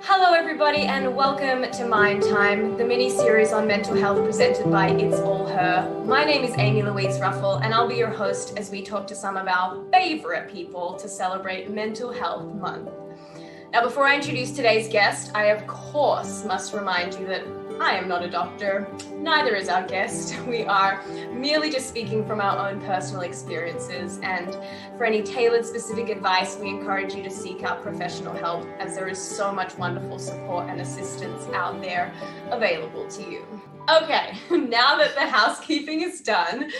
Hello everybody and welcome to Mind Time, the mini-series on mental health presented by It's All Her. My name is Amy Louise Ruffle and I'll be your host as we talk to some of our favourite people to celebrate Mental Health Month. Now before I introduce today's guest, I of course must remind you that I am not a doctor, neither is our guest. We are merely just speaking from our own personal experiences, and for any tailored specific advice, we encourage you to seek out professional help as there is so much wonderful support and assistance out there available to you. Okay, now that the housekeeping is done,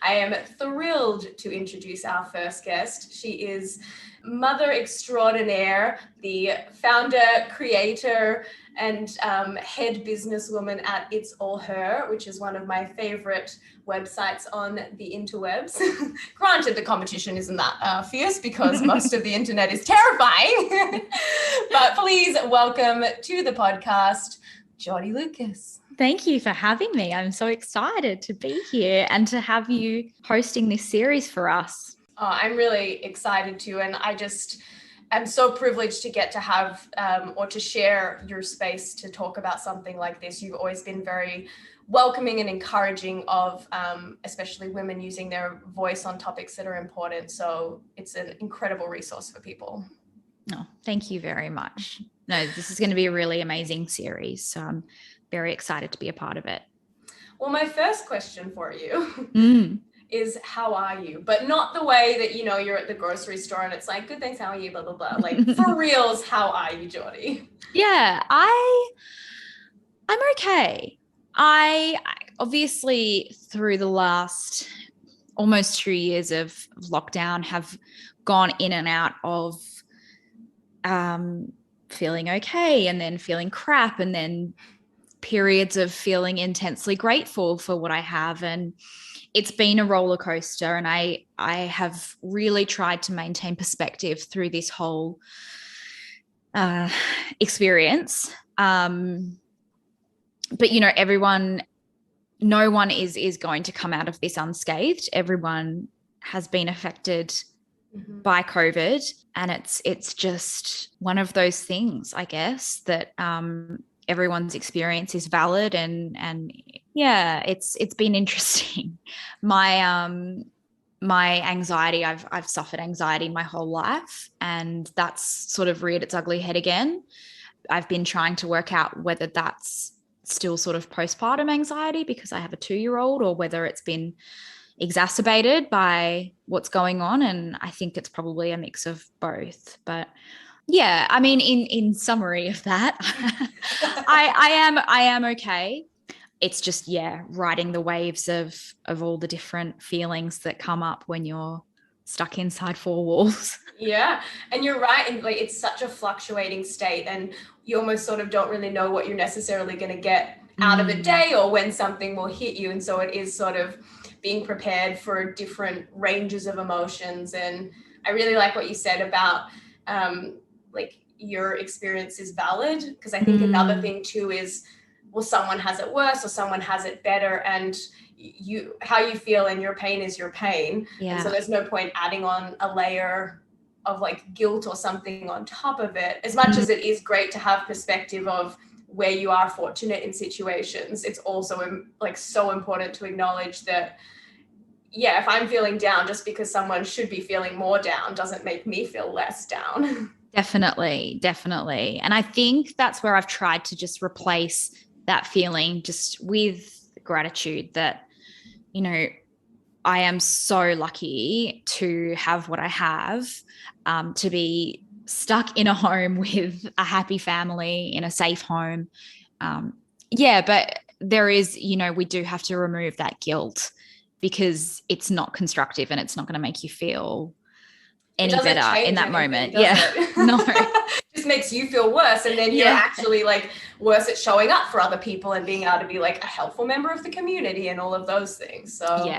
I am thrilled to introduce our first guest. She is mother extraordinaire, the founder, creator, and head businesswoman at It's All Her, which is one of my favorite websites on the interwebs. Granted, the competition isn't that fierce because most of the internet is terrifying. But please welcome to the podcast, Jordy Lucas. Thank you for having me. I'm so excited to be here and to have you hosting this series for us. I'm really excited too, and I'm so privileged to get to have or to share your space to talk about something like this. You've always been very welcoming and encouraging of especially women using their voice on topics that are important. So it's an incredible resource for people. Oh, thank you very much. No, this is going to be a really amazing series. So I'm very excited to be a part of it. Well, my first question for you is how are you? But not the way that, you know, you're at the grocery store and it's like, good, thanks, how are you, blah, blah, blah. Like for reals, how are you, Jordy? Yeah, I'm okay. I obviously through the last almost 2 years of lockdown have gone in and out of feeling okay and then feeling crap and then periods of feeling intensely grateful for what I have. And it's been a roller coaster, and I have really tried to maintain perspective through this whole experience. But you know, no one is going to come out of this unscathed. Everyone has been affected by COVID, and it's just one of those things, I guess, that everyone's experience is valid, and yeah, it's been interesting. My anxiety, I've suffered anxiety my whole life, and that's sort of reared its ugly head again. I've been trying to work out whether that's still sort of postpartum anxiety because I have a 2-year-old, or whether it's been exacerbated by what's going on, and I think it's probably a mix of both. But yeah, I mean, in summary of that, I am okay. It's just, yeah, riding the waves of all the different feelings that come up when you're stuck inside 4 walls. Yeah, and you're right. And like, it's such a fluctuating state, and you almost sort of don't really know what you're necessarily going to get out of a day or when something will hit you. And so it is sort of being prepared for different ranges of emotions. And I really like what you said about like your experience is valid, because I think another thing too is, well, someone has it worse or someone has it better, and how you feel and your pain is your pain. Yeah. And so there's no point adding on a layer of like guilt or something on top of it. As much as it is great to have perspective of where you are fortunate in situations, it's also like so important to acknowledge that, yeah, if I'm feeling down, just because someone should be feeling more down doesn't make me feel less down. Definitely. And I think that's where I've tried to just replace that feeling just with gratitude that, you know, I am so lucky to have what I have, to be stuck in a home with a happy family, in a safe home. Yeah, but there is, you know, we do have to remove that guilt, because it's not constructive and it's not going to make you feel any better in that moment. Yeah. No. Just makes you feel worse, and then you're actually like worse at showing up for other people and being able to be like a helpful member of the community and all of those things. So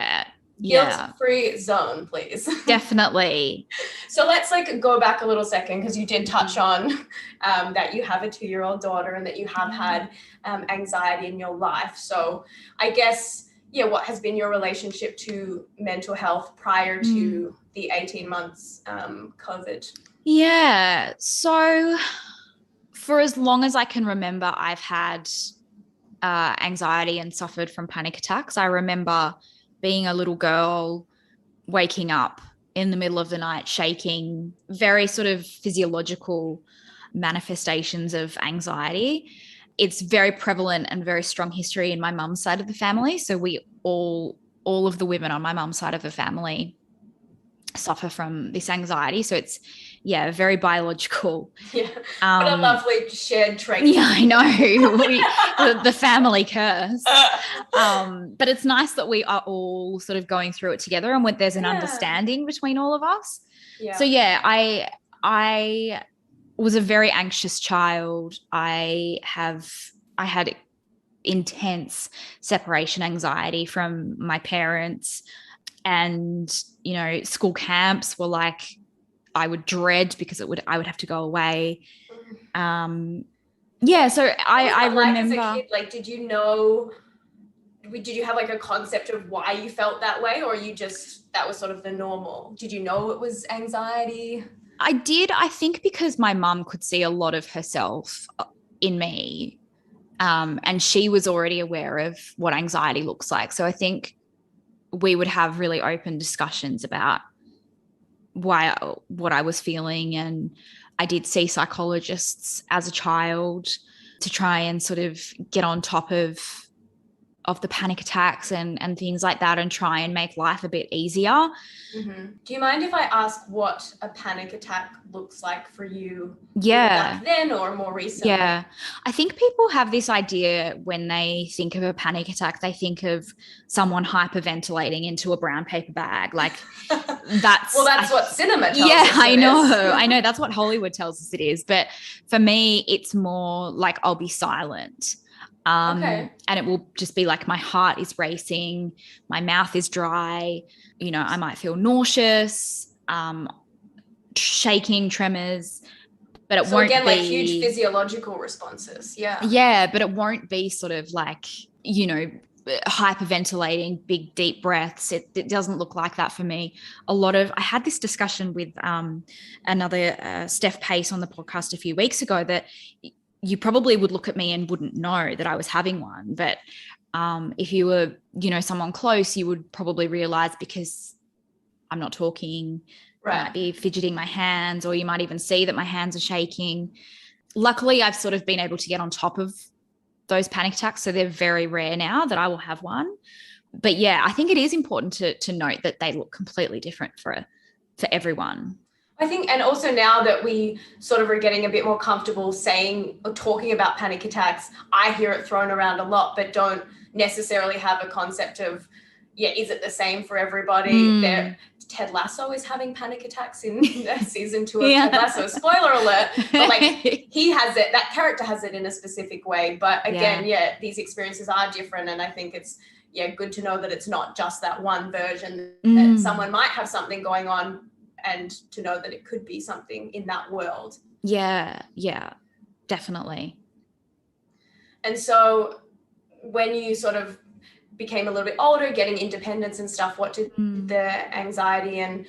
guilt-free zone, please. Definitely. So let's like go back a little second, because you did touch on that you have a 2-year-old daughter and that you have had anxiety in your life. So I guess, yeah, what has been your relationship to mental health prior to the 18 months COVID? Yeah. So for as long as I can remember, I've had anxiety and suffered from panic attacks. I remember being a little girl, waking up in the middle of the night, shaking, very sort of physiological manifestations of anxiety. It's very prevalent and very strong history in my mum's side of the family. So we all of the women on my mum's side of the family suffer from this anxiety. So it's, yeah, very biological. Yeah, what a lovely shared trait. Yeah, I know. The family curse. But it's nice that we are all sort of going through it together, and when there's an understanding between all of us. Yeah. So yeah, I was a very anxious child. I had intense separation anxiety from my parents, and school camps were like, I would dread because I would have to go away. So I remember. As a kid, like, did you have like a concept of why you felt that way, or that was sort of the normal? Did you know it was anxiety? I did. I think because my mum could see a lot of herself in me, and she was already aware of what anxiety looks like. So I think we would have really open discussions about what I was feeling. And I did see psychologists as a child to try and sort of get on top of the panic attacks and things like that, and try and make life a bit easier. Mm-hmm. Do you mind if I ask what a panic attack looks like for you? Yeah. Back then or more recently? Yeah. I think people have this idea when they think of a panic attack, they think of someone hyperventilating into a brown paper bag. Like that's what cinema tells us. Yeah, I know. That's what Hollywood tells us it is. But for me, it's more like I'll be silent. And it will just be like my heart is racing, my mouth is dry, I might feel nauseous, shaking, tremors, but it won't be like huge physiological responses. Yeah. Yeah, but it won't be sort of like, hyperventilating, big deep breaths. It doesn't look like that for me. I had this discussion with another Steph Pace on the podcast a few weeks ago, that you probably would look at me and wouldn't know that I was having one. But if you were, someone close, you would probably realize, because I'm not talking, right. I might be fidgeting my hands, or you might even see that my hands are shaking. Luckily, I've sort of been able to get on top of those panic attacks. So they're very rare now that I will have one. But yeah, I think it is important to note that they look completely different for everyone. I think, and also now that we sort of are getting a bit more comfortable saying or talking about panic attacks, I hear it thrown around a lot, but don't necessarily have a concept of, is it the same for everybody? Ted Lasso is having panic attacks in season 2 of Ted Lasso. Spoiler alert. But like he has it, that character has it in a specific way. But again, these experiences are different. And I think it's, good to know that it's not just that one version, that someone might have something going on, and to know that it could be something in that world. Yeah, definitely. And so when you sort of became a little bit older, getting independence and stuff, what did the anxiety and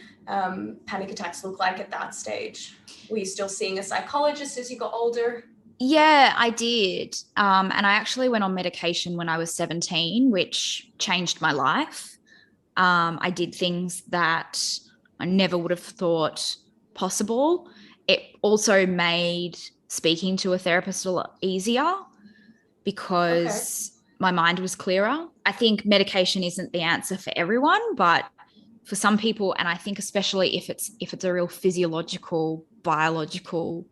panic attacks look like at that stage? Were you still seeing a psychologist as you got older? Yeah, I did. And I actually went on medication when I was 17, which changed my life. I did things that I never would have thought possible. It also made speaking to a therapist a lot easier, because my mind was clearer. I think medication isn't the answer for everyone, but for some people, and I think especially if it's a real physiological, biological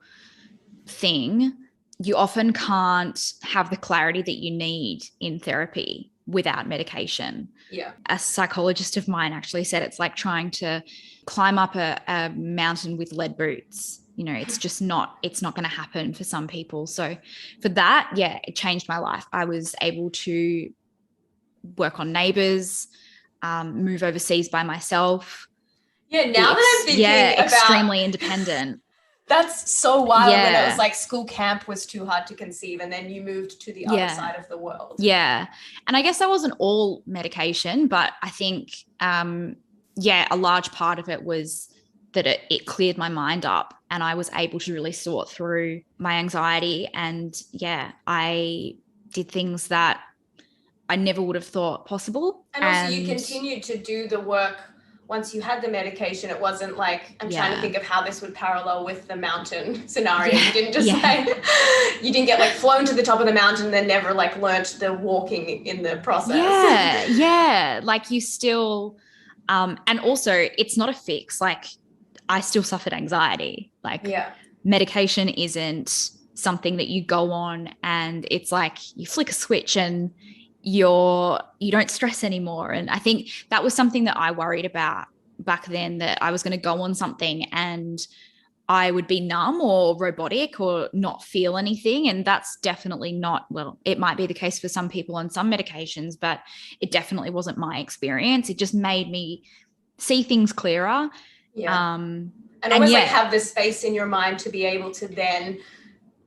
thing, you often can't have the clarity that you need in therapy without medication. Yeah. A psychologist of mine actually said it's like trying to climb up a mountain with lead boots. It's not going to happen for some people. So for that, it changed my life. I was able to work on Neighbours, move overseas by myself. Yeah, now that I'm thinking about extremely independent. That's so wild. When it was like school camp was too hard to conceive, and then you moved to the other side of the world. Yeah. And I guess that wasn't all medication, but I think, a large part of it was that it cleared my mind up, and I was able to really sort through my anxiety. And yeah, I did things that I never would have thought possible. And also you continued to do the work once you had the medication. It wasn't like, I'm trying to think of how this would parallel with the mountain scenario. You didn't just you didn't get like flown to the top of the mountain and then never like learnt the walking in the process. Yeah. Like you still, and also it's not a fix. Like I still suffered anxiety. Like medication isn't something that you go on and it's like you flick a switch and you don't stress anymore. And I think that was something that I worried about back then, that I was going to go on something and I would be numb or robotic or not feel anything. And that's definitely not, well, it might be the case for some people on some medications, but it definitely wasn't my experience. It just made me see things clearer. And almost like have the space in your mind to be able to then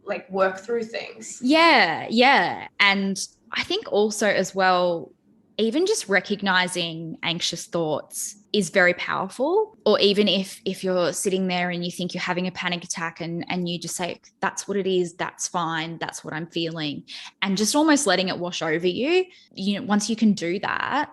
like work through things. Yeah. And I think also as well, even just recognizing anxious thoughts is very powerful. Or even if you're sitting there and you think you're having a panic attack and you just say, that's what it is, that's fine, that's what I'm feeling. And just almost letting it wash over you. You know, once you can do that,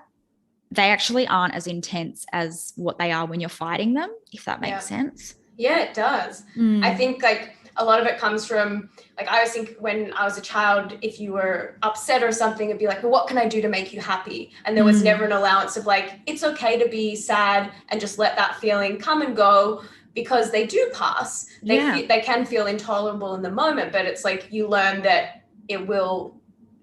they actually aren't as intense as what they are when you're fighting them, if that makes sense. Yeah, it does. I think like a lot of it comes from, like, I always think when I was a child, if you were upset or something, it'd be like, well, what can I do to make you happy? And there was never an allowance of like, it's okay to be sad and just let that feeling come and go, because they do pass. They can feel intolerable in the moment, but it's like you learn that it will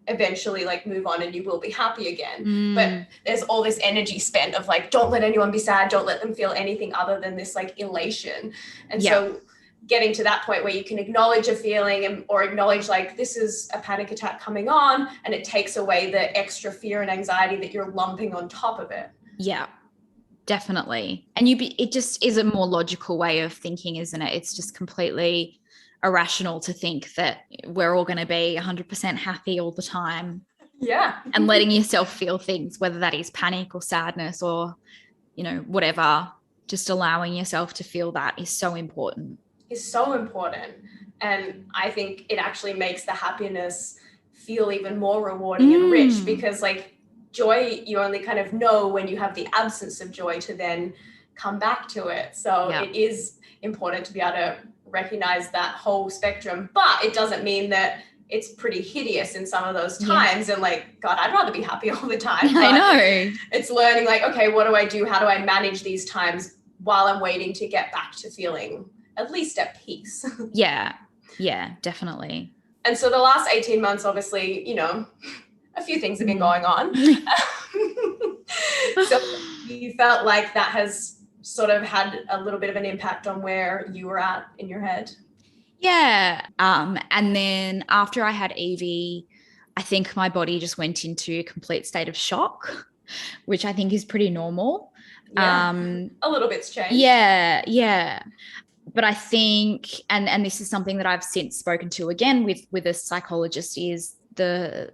eventually like move on and you will be happy again. But there's all this energy spent of like, don't let anyone be sad, don't let them feel anything other than this like elation. And so getting to that point where you can acknowledge a feeling or acknowledge like, this is a panic attack coming on, and it takes away the extra fear and anxiety that you're lumping on top of it. Yeah, definitely. And it just is a more logical way of thinking, isn't it? It's just completely irrational to think that we're all going to be 100% happy all the time. Yeah. And letting yourself feel things, whether that is panic or sadness or, you know, whatever, just allowing yourself to feel that is so important. Is so important. And I think it actually makes the happiness feel even more rewarding and rich, because like joy, you only kind of know when you have the absence of joy to then come back to it. So it is important to be able to recognize that whole spectrum, but it doesn't mean that it's pretty hideous in some of those times. And like, God, I'd rather be happy all the time. I know. It's learning like, okay, what do I do? How do I manage these times while I'm waiting to get back to feeling at least at peace? Yeah, definitely. And so the last 18 months, obviously, you know, a few things have been going on. So you felt like that has sort of had a little bit of an impact on where you were at in your head? Yeah. And then after I had Evie, I think my body just went into a complete state of shock, which I think is pretty normal. Yeah. A little bit's changed. Yeah. But I think, and this is something that I've since spoken to again with a psychologist, is the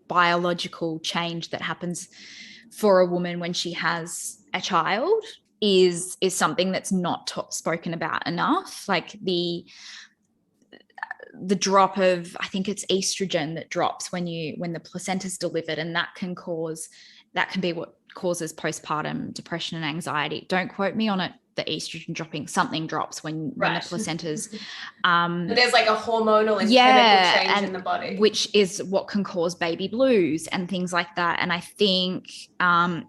biological change that happens for a woman when she has a child is something that's not spoken about enough. Like the drop of, I think it's estrogen that drops when the placenta's delivered, and that can be what causes postpartum depression and anxiety. Don't quote me on it. The estrogen dropping, something drops when the placenta's there's like a hormonal and chemical change in the body, which is what can cause baby blues and things like that. And I think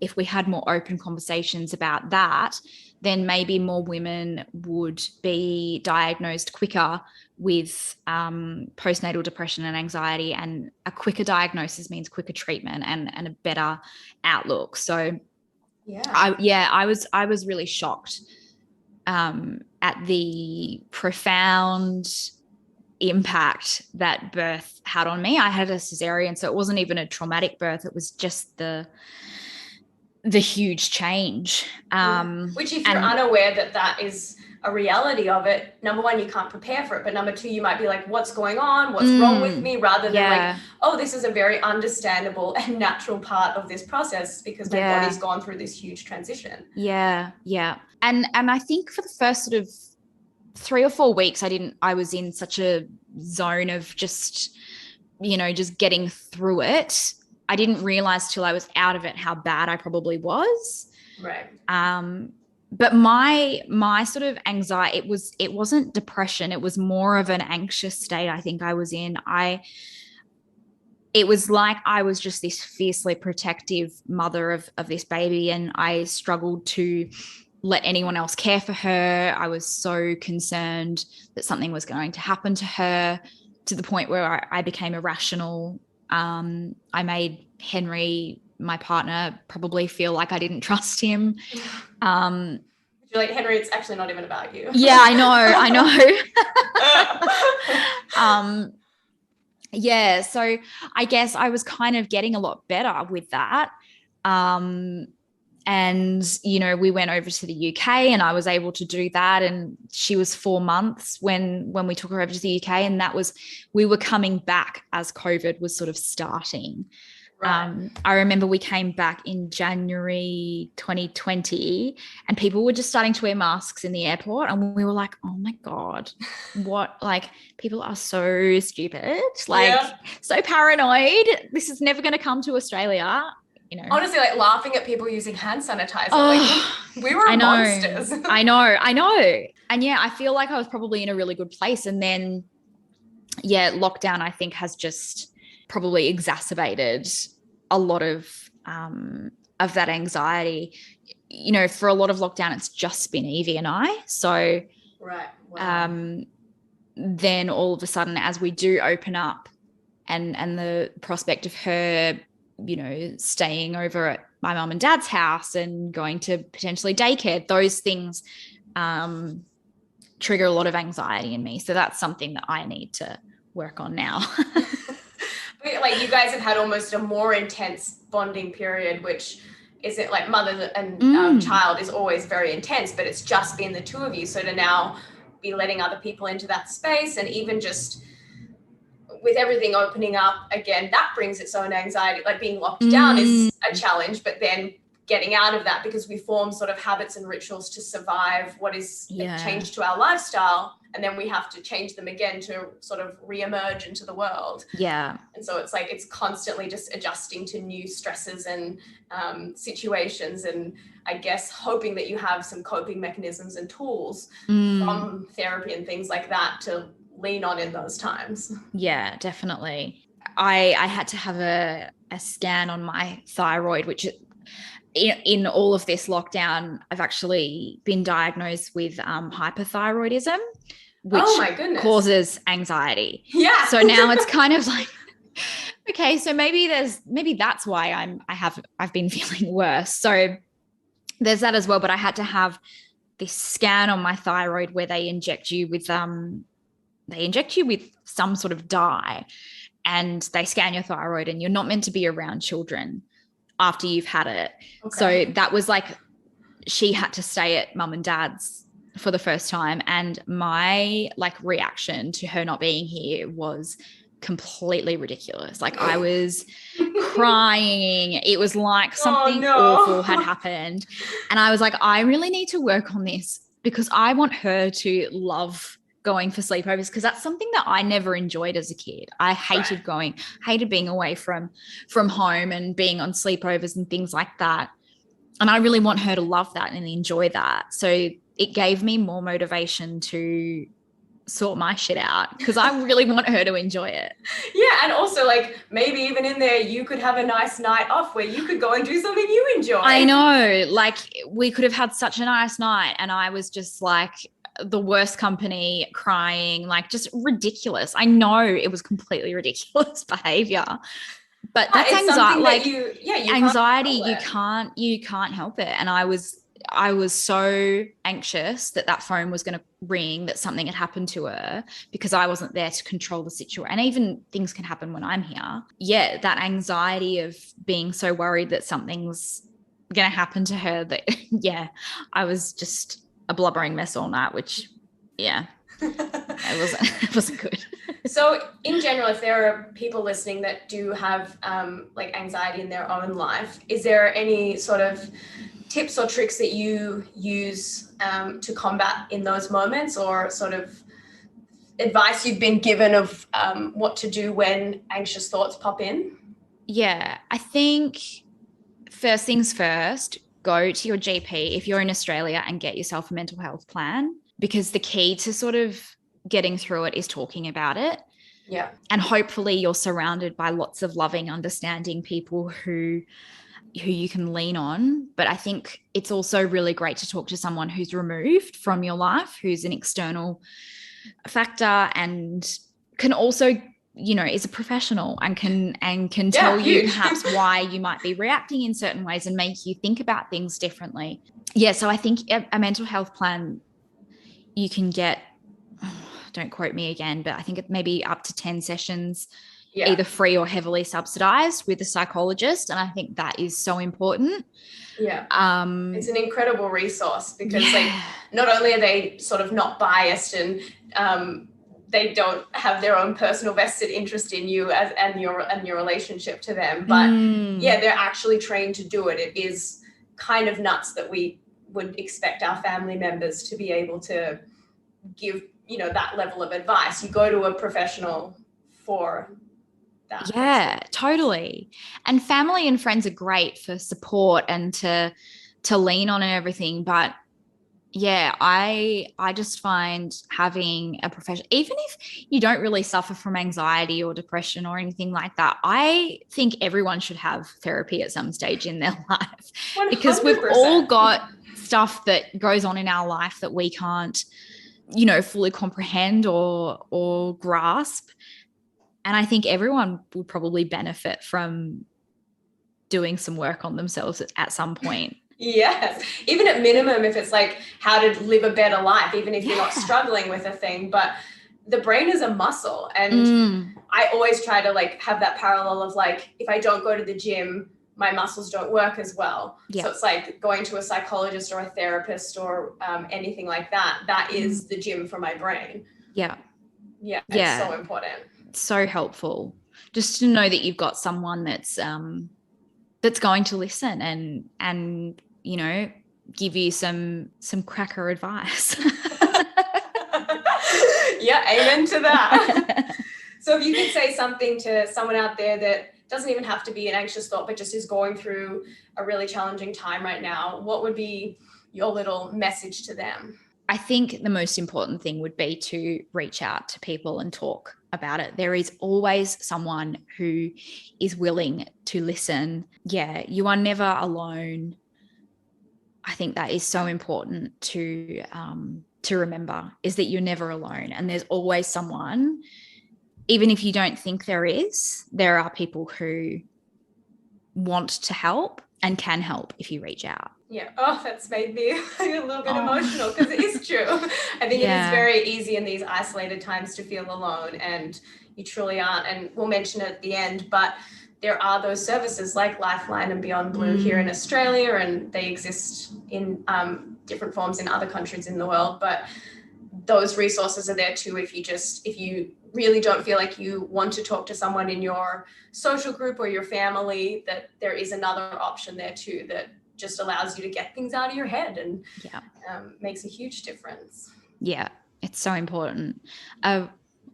if we had more open conversations about that, then maybe more women would be diagnosed quicker with postnatal depression and anxiety, and a quicker diagnosis means quicker treatment and a better outlook. So I was really shocked at the profound impact that birth had on me. I had a cesarean, so it wasn't even a traumatic birth. It was just the huge change. Which, if you're unaware that is a reality of it, number one, you can't prepare for it, but number two, you might be like, what's going on? What's wrong with me? Rather than like, oh, this is a very understandable and natural part of this process because my body's gone through this huge transition. Yeah. And I think for the first sort of 3 or 4 weeks, I was in such a zone of just, just getting through it. I didn't realize till I was out of it how bad I probably was. Right. But my sort of anxiety, it wasn't depression. It was more of an anxious state I think I was in. It was like I was just this fiercely protective mother of this baby, and I struggled to let anyone else care for her. I was so concerned that something was going to happen to her, to the point where I became irrational. I made Henry, my partner, probably feel like I didn't trust him. You're like, Henry, it's actually not even about you. Yeah, I know. Yeah, so I guess I was kind of getting a lot better with that. And, we went over to the UK and I was able to do that. And she was 4 months when we took her over to the UK. And we were coming back as COVID was sort of starting. Right. I remember we came back in January 2020 and people were just starting to wear masks in the airport. And we were like, oh my God, what? Like, people are so stupid, so paranoid. This is never going to come to Australia. Honestly, like laughing at people using hand sanitizer. Like, we were monsters. I know. And yeah, I feel like I was probably in a really good place. And then, lockdown, I think, has just probably exacerbated a lot of that anxiety. For a lot of lockdown, it's just been Evie and I. So right. Wow. Then all of a sudden, as we do open up and the prospect of her, staying over at my mum and dad's house and going to potentially daycare, those things trigger a lot of anxiety in me. So that's something that I need to work on now. Like, you guys have had almost a more intense bonding period, which isn't like mother and child is always very intense, but it's just been the two of you. So to now be letting other people into that space, and even just with everything opening up again, that brings its own anxiety. Like, being locked down is a challenge, but then getting out of that, because we form sort of habits and rituals to survive what is a change to our lifestyle, and then we have to change them again to sort of re-emerge into the world. Yeah. And so it's like, it's constantly just adjusting to new stresses and situations, and I guess hoping that you have some coping mechanisms and tools from therapy and things like that to lean on in those times. Yeah, definitely. I had to have a scan on my thyroid, which in all of this lockdown, I've actually been diagnosed with hyperthyroidism, which causes anxiety. Yeah. So now it's kind of like, okay, so maybe that's why I've been feeling worse. So there's that as well. But I had to have this scan on my thyroid where they inject you with some sort of dye, and they scan your thyroid, and you're not meant to be around children after you've had it. Okay. So that was like, she had to stay at mum and dad's for the first time. And my reaction to her not being here was completely ridiculous. Like, I was crying. It was like something awful had happened. And I was like, I really need to work on this, because I want her to love going for sleepovers, because that's something that I never enjoyed as a kid. I hated hated being away from home and being on sleepovers and things like that. And I really want her to love that and enjoy that. So it gave me more motivation to sort my shit out, because I really want her to enjoy it. Yeah. And also, like, maybe even in there, you could have a nice night off where you could go and do something you enjoy. I know. Like, we could have had such a nice night, and I was just like the worst company, crying, like, just ridiculous. I know it was completely ridiculous behavior, but that's anxiety. Like, anxiety, you can't help it. And I was so anxious that phone was going to ring, that something had happened to her, because I wasn't there to control the situation. And even things can happen when I'm here. Yeah, that anxiety of being so worried that something's going to happen to her, that I was just a blubbering mess all night, which, yeah, it wasn't good. So in general, if there are people listening that do have like anxiety in their own life, is there any sort of tips or tricks that you use to combat in those moments, or sort of advice you've been given of what to do when anxious thoughts pop in? Yeah, I think first things first, go to your GP if you're in Australia and get yourself a mental health plan, because the key to sort of getting through it is talking about it. Yeah. And hopefully you're surrounded by lots of loving, understanding people who you can lean on. But I think it's also really great to talk to someone who's removed from your life, who's an external factor, and can also, you know, is a professional and can tell you perhaps why you might be reacting in certain ways and make you think about things differently. Yeah, so I think a mental health plan you can get, don't quote me again, but I think it may be up to 10 sessions, either free or heavily subsidized with a psychologist. And I think that is so important. Yeah. It's an incredible resource because like not only are they sort of not biased and they don't have their own personal vested interest in you and your relationship to them, but they're actually trained to do it. It is kind of nuts that we would expect our family members to be able to give, you know, that level of advice. You go to a professional for that. Yeah, totally. And family and friends are great for support and to lean on and everything. But yeah, I just find having a professional, even if you don't really suffer from anxiety or depression or anything like that, I think everyone should have therapy at some stage in their life 100%. Because we've all got stuff that goes on in our life that we can't, you know, fully comprehend or grasp. And I think everyone would probably benefit from doing some work on themselves at some point. Yes, even at minimum, if it's like how to live a better life, even if you're not struggling with a thing, but the brain is a muscle. And I always try to like have that parallel of like, if I don't go to the gym, my muscles don't work as well. So it's like going to a psychologist or a therapist or anything like that. That is the gym for my brain. Yeah. It's so important. So helpful just to know that you've got someone that's going to listen and you know, give you some cracker advice. Yeah, amen to that. So if you could say something to someone out there that doesn't even have to be an anxious thought, but just is going through a really challenging time right now, what would be your little message to them? I think the most important thing would be to reach out to people and talk about it. There is always someone who is willing to listen. Yeah, you are never alone. I think that is so important to remember, is that you're never alone, and there's always someone. Even if you don't think there are people who want to help and can help if you reach out. Yeah. Oh, that's made me a little bit emotional because it is true. I think it is very easy in these isolated times to feel alone, and you truly aren't. And we'll mention it at the end, but there are those services like Lifeline and Beyond Blue here in Australia, and they exist in different forms in other countries in the world. But those resources are there too if you really don't feel like you want to talk to someone in your social group or your family, that there is another option there too that just allows you to get things out of your head and makes a huge difference. Yeah, it's so important.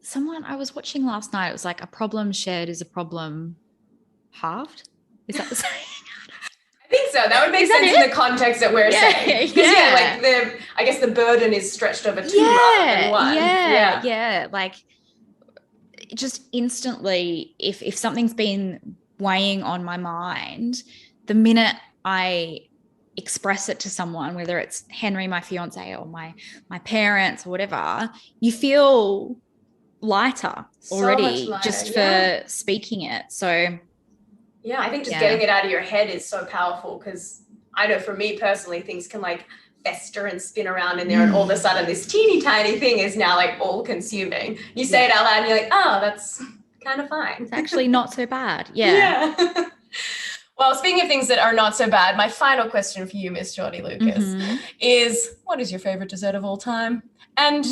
Someone I was watching last night, it was like, a problem shared is a problem halved. Is that the saying? I think so. That would make sense in the context that we're saying. Like I guess the burden is stretched over two rather than one. Yeah. Like, just instantly, if something's been weighing on my mind, the minute I express it to someone, whether it's Henry, my fiance, or my parents or whatever, you feel lighter already, so lighter, just for speaking it. So yeah, I think just getting it out of your head is so powerful, because I know for me personally, things can like fester and spin around in there, and all of a sudden this teeny tiny thing is now like all consuming. You say it out loud and you're like, oh, that's kind of fine. It's actually not so bad. Yeah. Well, speaking of things that are not so bad, my final question for you, Miss Jordy Lucas, is what is your favorite dessert of all time? And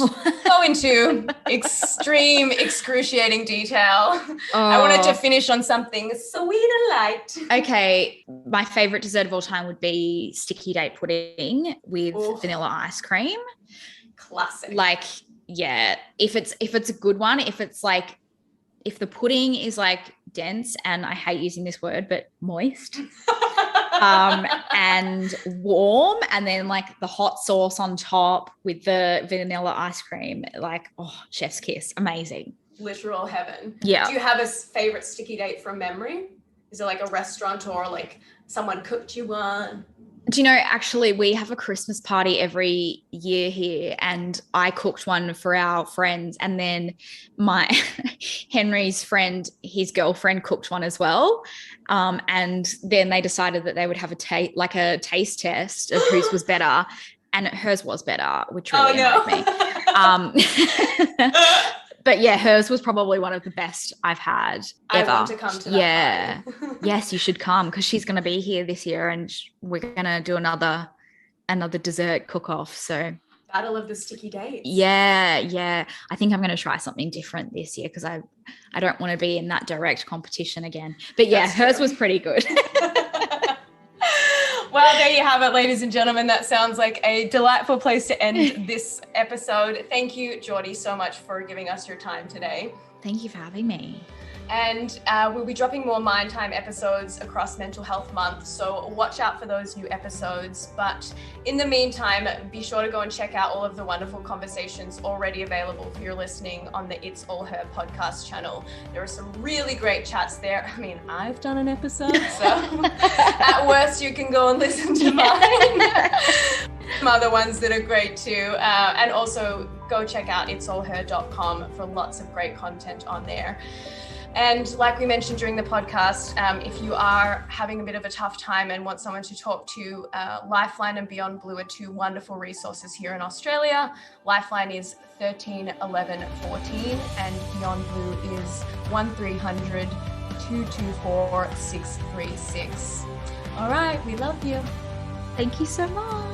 go into extreme, excruciating detail. I wanted to finish on something sweet and light. Okay, my favorite dessert of all time would be sticky date pudding with vanilla ice cream. Classic. Like, yeah, if it's a good one, if the pudding is like dense, and I hate using this word, but moist, and warm, and then like the hot sauce on top with the vanilla ice cream, like, chef's kiss, amazing. Literal heaven. Yeah. Do you have a favorite sticky date from memory? Is it like a restaurant or like someone cooked you one? Do you know, actually, we have a Christmas party every year here, and I cooked one for our friends, and then my Henry's friend, his girlfriend, cooked one as well. And then they decided that they would have a taste test of whose was better, and hers was better, which really annoyed me. But yeah, hers was probably one of the best I've had ever. I want to come to that party. Yes, you should come, because she's going to be here this year, and we're going to do another dessert cook-off. So Battle of the Sticky Dates. Yeah. I think I'm going to try something different this year, because I don't want to be in that direct competition again. But yeah, hers was pretty good. Well, there you have it, ladies and gentlemen. That sounds like a delightful place to end this episode. Thank you, Jordy, so much for giving us your time today. Thank you for having me. And we'll be dropping more Mind Time episodes across Mental Health Month, so watch out for those new episodes. But in the meantime, be sure to go and check out all of the wonderful conversations already available for your listening on the It's All Her podcast channel. There are some really great chats there. I mean, I've done an episode, so at worst you can go and listen to mine. Some other ones that are great too. And also go check out itsallher.com for lots of great content on there. And like we mentioned during the podcast, if you are having a bit of a tough time and want someone to talk to, Lifeline and Beyond Blue are two wonderful resources here in Australia. Lifeline is 13 11 14 and Beyond Blue is 1300 224 636. All right, we love you. Thank you so much.